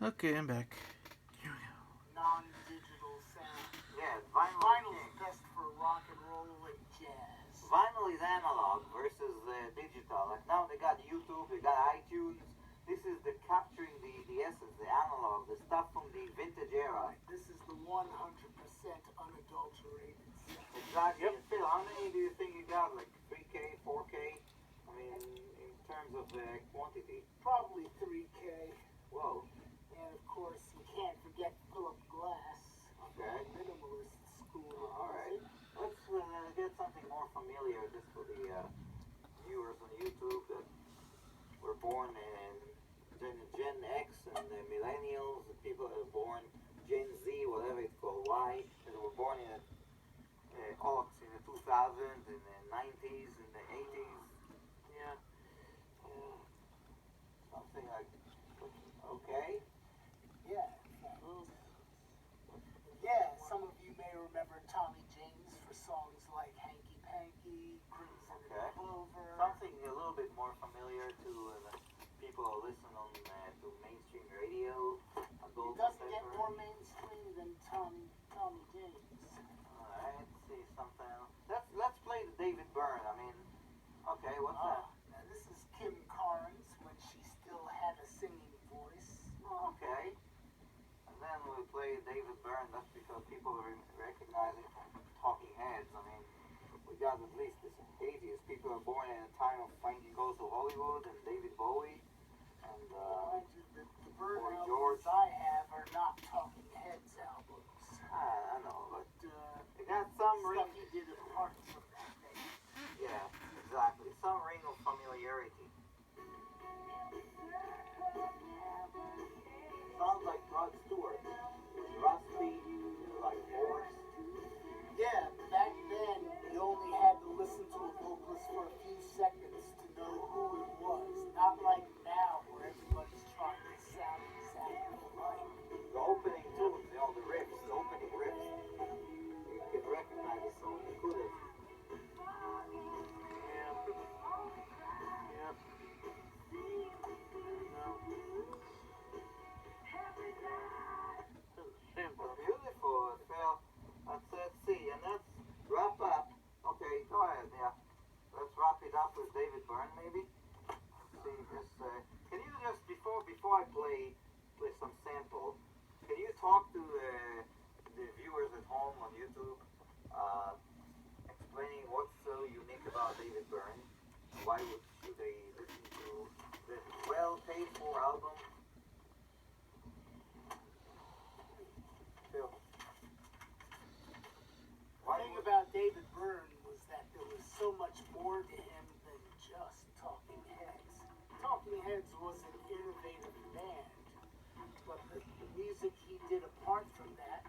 Okay, I'm back. Non-digital sound. Yeah, Vinyl's best for rock and roll and jazz. vinyl is analog versus digital. Like now they got YouTube, they got iTunes. This is the capturing the essence, the analog, the stuff from the vintage era. This is the 100% unadulterated sound. Exactly. And Phil, how many do you think you got? Like 3K, 4K? I mean, in terms of quantity. Probably 3K. Whoa. And of course, you can't forget Philip Glass on the Okay. minimalist school. All right. Let's get something more familiar just for the viewers on YouTube that were born in Gen X and the millennials, the people that were born Gen Z, whatever it's called, Y, that were born in aughts, in the 2000s, in the 90s, in the 80s. Yeah. Something like, okay. Yeah. Yeah, some of you may remember Tommy James for songs like Hanky Panky, Crimson Okay. Clover. Something a little bit more familiar to the people who listen on to mainstream radio. It doesn't get more mainstream than Tommy James. Alright, let's see something else. Let's play the David Byrne. I mean, okay, what's that? Now this is Kim Carnes when she still had a singing voice. Oh, okay. And then we play David Byrne. That's because people recognize it from Talking Heads. I mean, we got at least this 80s. People are born in a time of Frankie Goes to Hollywood and David Bowie. And Mind you, the Byrne Boy albums George. I have are not Talking Heads albums. I know, but But it got some ring. stuff he did apart from that thing. Yeah, exactly. Some ring of familiarity. Sounds like Rod Stewart. It's rusty, like hoarse. Yeah, back then you only had to listen to a vocalist for a few seconds to know who it was. Not like now where everybody's trying to sound exactly alike. The opening tunes, the riffs, the opening riffs. You could recognize the song. You could have. Yeah. Beautiful, Phil. Let's see, and let's wrap up. Okay, go ahead, yeah. Let's wrap it up with David Byrne, maybe. See, just can you just before I play some sample, can you talk to the viewers at home on YouTube, explaining what's so unique about David Byrne? Why should they listen to the well-paid for album? Phil. The thing about David Byrne was that there was so much more to him than just Talking Heads. Talking Heads was an innovative band, but the music he did apart from that,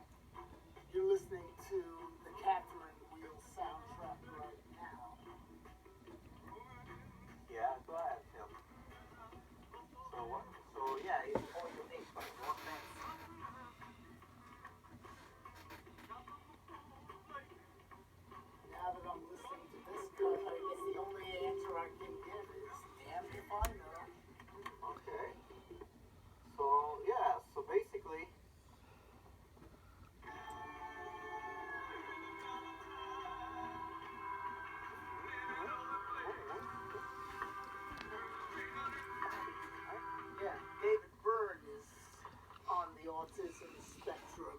you're listening to the Catherine Wheel soundtrack right now. Yeah, go ahead, Phil. So yeah, it's more unique, but in what sense? Now that I'm listening to this cut, I guess the only answer I can give is damned if I know. Okay. So yeah, so basically. Yeah, David Byrne is on the autism spectrum.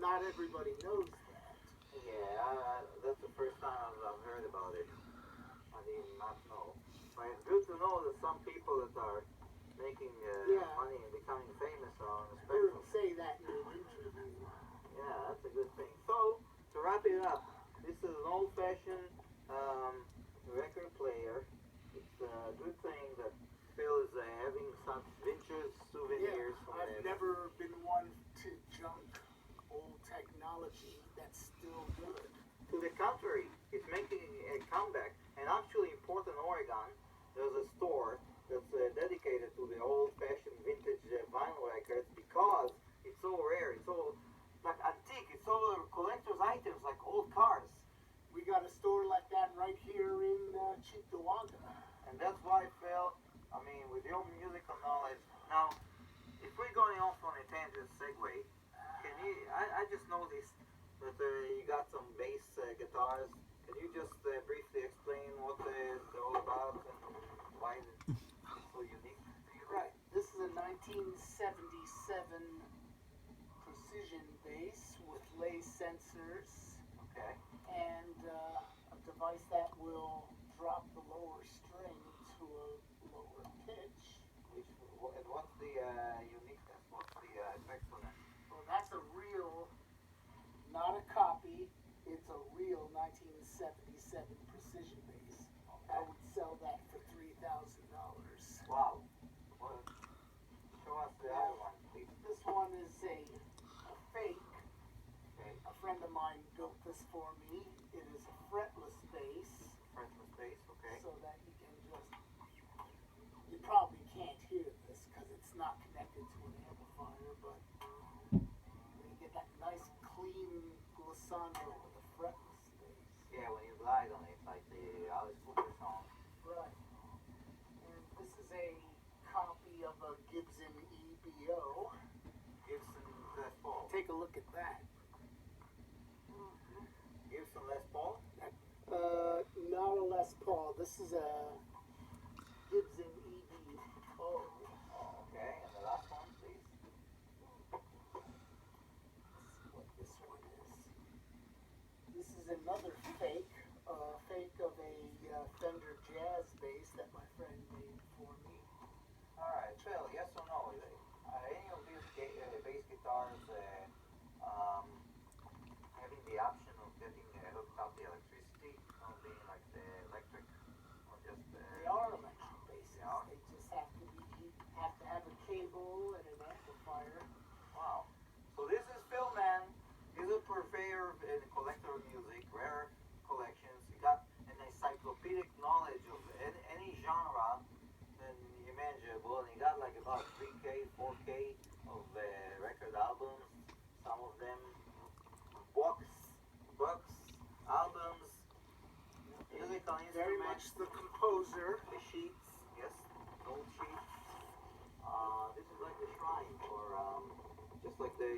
Not everybody knows that. Yeah, that's the first time I've heard about it. I did not know. But it's good to know that some people that are making Yeah. money and becoming famous on the I heard spectrum. him say that in an interview. Yeah, that's a good thing. So, to wrap it up, this is an old-fashioned record player. It's a good thing that Phil is having some vintage souvenirs from I've it. never been one to junk old technology that's still good. To the contrary, it's making a comeback. And actually, in Portland, Oregon, there's a store that's dedicated to the old-fashioned vintage vinyl records because it's so rare. It's so like antique. It's all collector's items, like old cars. We got a store But you got some bass guitars. Can you just briefly explain what they're all about and why it's so unique? Right. This is a 1977 precision bass with lay sensors. Okay. And a device that will drop the lower string to a lower pitch. And what's the uniqueness? What's the effect for that? Well, that's a real, not a copy. It's a real 1977 precision bass. Okay. I would sell that for $3,000. Wow. Well, show us the other one, please. This one is a fake. Okay. A friend of mine built this for me. It is a fretless bass. Fretless bass, okay. So that you can just, you probably can't hear this because it's not connected to an amplifier, but you get that nice clean glissando with a fretless bass. Yeah, when you glide on it, like the Alice Cooper song. Right. And this is a copy of a Gibson EBO. Gibson Les Paul. Take a look at that. Gibson Les Paul? Not a Les Paul. This is a Gibson EBO. Oh, okay, and the last one, please. What this one is. This is another fake. Fake of a Fender Jazz bass that my friend made for me. Alright, Phil, yes or no? Any of these bass guitars having the option of getting hooked up the electricity, not being like the electric, or just They are electric basses. They are? They just have to have a cable and an amplifier. Wow. So this is Phil Mann. He's a purveyor and collector of music, rare collections. He got an encyclopedic knowledge of any genre than imaginable, and he got like about 3K, 4K of record albums. Some of them books, albums, musical Very instruments, much the composer. the sheets, yes, gold sheets. This is like the shrine for, just like the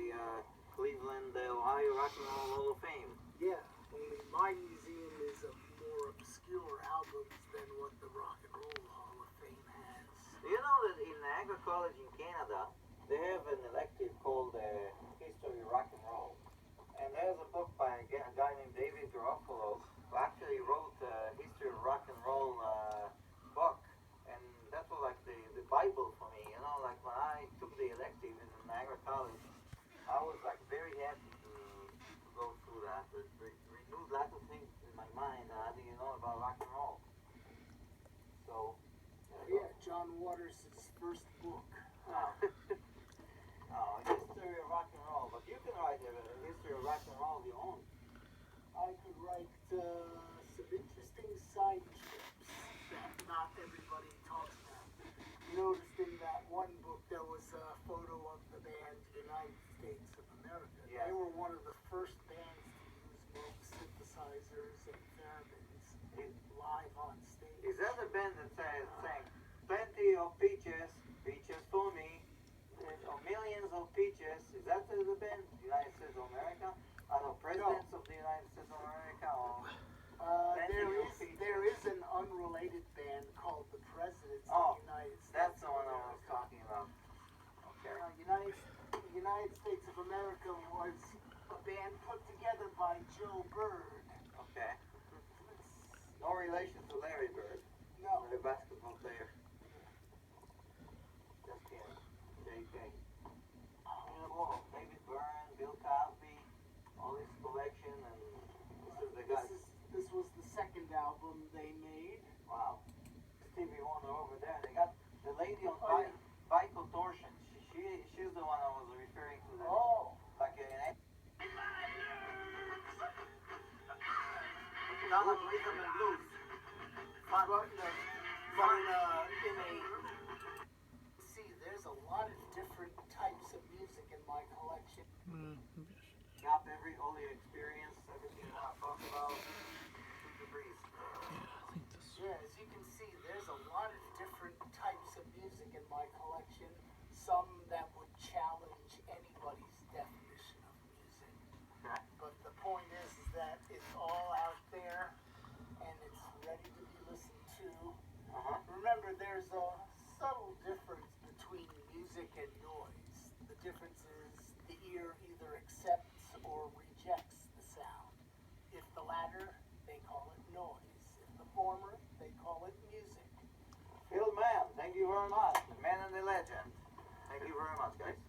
Cleveland, Ohio Rock and Roll Hall of Fame. Yeah, only my museum is of more obscure albums than what the Rock and Roll Hall of Fame has. Do you know that in Niagara College in Canada, they have an elective called History of Rock and Roll? And there's a book by a guy named David Garofalo who actually wrote History of Rock and Roll book. And that was like the Bible for me, you know, like when I took the elective in Niagara College, I was like very happy to go through that. It renewed lots of things in my mind that I didn't know about rock and roll. So, Yeah, John Waters' first book. Oh, History of Rock and Roll. But you can write a History of Rock and Roll of your own. I could write some interesting side trips that not everybody talks about. You noticed in that one book there was a photo of the band United States of America. Yes. They were one of the first bands to use both synthesizers and theremins live on stage. Is that the band that sang plenty of peaches, peaches for me, or millions of peaches? Is that the band, United States of America? Are the presidents of the United States of America? Or There is an unrelated band called the Presidents Oh, of the United States. that's the of one I was America. talking about. Okay. United States of America was a band put together by Joe Byrne. Okay. No relation to Larry Bird, No, the basketball player. Just kidding. JK. Well, David Byrne, Bill Cosby, all this collection, and this is the guy. this was the second album they made. Wow. Stevie Wonder over there. They got the lady on Oh, yeah. Vital Torsion. She's the one I was referring to. There. Oh, Like Donna Rhythm and Blues. Fun. see, there's a lot of different types of music in my collection. Got all the experience, everything I talk about. Shoot the breeze. Yeah, as you can see, there's a lot of different types of music in my collection. Some that would challenge anybody's definition of music. Okay. But the remember, there's a subtle difference between music and noise. The difference is the ear either accepts or rejects the sound. If the latter, they call it noise. If the former, they call it music. Phil Mann, thank you very much. The man and the legend. Thank you very much, guys.